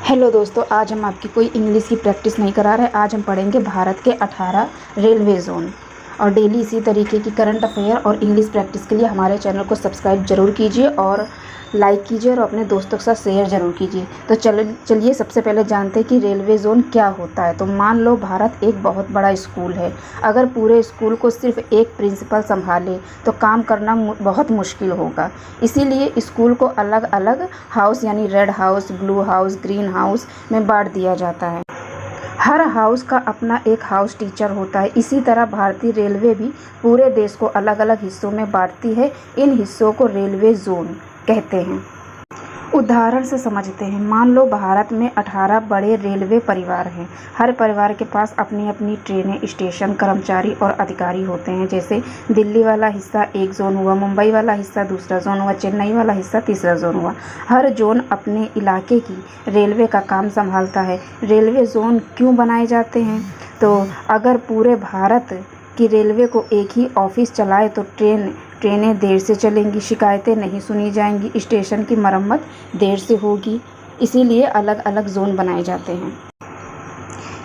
Hello दोस्तों, आज हम आपकी कोई इंग्लिश की प्रैक्टिस नहीं करा रहे। आज हम पढ़ेंगे भारत के 18 रेलवे जोन। और डेली इसी तरीके की करंट अफेयर और इंग्लिश प्रैक्टिस के लिए हमारे चैनल को सब्सक्राइब ज़रूर कीजिए और लाइक कीजिए और अपने दोस्तों के साथ शेयर ज़रूर कीजिए। तो चलिए सबसे पहले जानते हैं कि रेलवे ज़ोन क्या होता है। तो मान लो भारत एक बहुत बड़ा स्कूल है। अगर पूरे स्कूल को सिर्फ एक प्रिंसिपल संभाले तो काम करना बहुत मुश्किल होगा। इसीलिए स्कूल को अलग अलग हाउस यानी red house, blue house, green house में बांट दिया जाता है। हर हाउस का अपना एक हाउस टीचर होता है। इसी तरह भारतीय रेलवे भी पूरे देश को अलग अलग हिस्सों में बांटती है। इन हिस्सों को रेलवे जोन कहते हैं। उदाहरण से समझते हैं। मान लो भारत में 18 बड़े रेलवे परिवार हैं। हर परिवार के पास अपनी अपनी ट्रेनें, स्टेशन, कर्मचारी और अधिकारी होते हैं। जैसे दिल्ली वाला हिस्सा एक जोन हुआ, मुंबई वाला हिस्सा दूसरा जोन हुआ, चेन्नई वाला हिस्सा तीसरा जोन हुआ। हर जोन अपने इलाके की रेलवे का काम संभालता है। रेलवे जोन क्यों बनाए जाते हैं? तो अगर पूरे भारत कि रेलवे को एक ही ऑफिस चलाए तो ट्रेनें देर से चलेंगी, शिकायतें नहीं सुनी जाएंगी, स्टेशन की मरम्मत देर से होगी। इसीलिए अलग अलग जोन बनाए जाते हैं।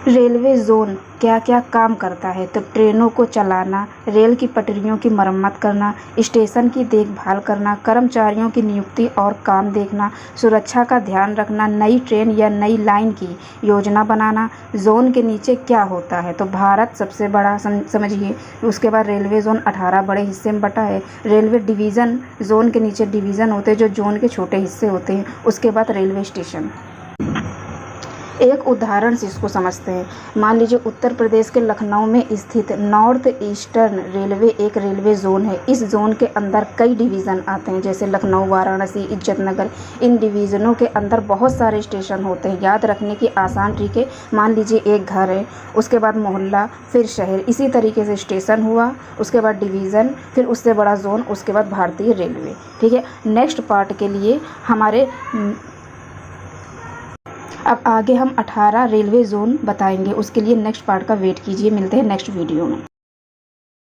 रेलवे जोन क्या क्या काम करता है? तो ट्रेनों को चलाना, रेल की पटरियों की मरम्मत करना, स्टेशन की देखभाल करना, कर्मचारियों की नियुक्ति और काम देखना, सुरक्षा का ध्यान रखना, नई ट्रेन या नई लाइन की योजना बनाना। जोन के नीचे क्या होता है? तो भारत सबसे बड़ा समझिए। उसके बाद रेलवे जोन 18 बड़े हिस्से में बटा है। रेलवे डिवीज़न, जोन के नीचे डिवीज़न होते हैं जो जोन के छोटे हिस्से होते हैं। उसके बाद रेलवे स्टेशन। एक उदाहरण से इसको समझते हैं। मान लीजिए उत्तर प्रदेश के लखनऊ में स्थित नॉर्थ ईस्टर्न रेलवे एक रेलवे जोन है। इस जोन के अंदर कई डिवीज़न आते हैं, जैसे लखनऊ, वाराणसी, इज्जतनगर। इन डिवीज़नों के अंदर बहुत सारे स्टेशन होते हैं। याद रखने की आसान ट्रिक है। मान लीजिए एक घर है, उसके बाद मोहल्ला, फिर शहर। इसी तरीके से स्टेशन हुआ, उसके बाद डिवीज़न, फिर उससे बड़ा जोन, उसके बाद भारतीय रेलवे। ठीक है। नेक्स्ट पार्ट के लिए अब आगे हम 18 रेलवे जोन बताएंगे। उसके लिए नेक्स्ट पार्ट का वेट कीजिए। मिलते हैं नेक्स्ट वीडियो में।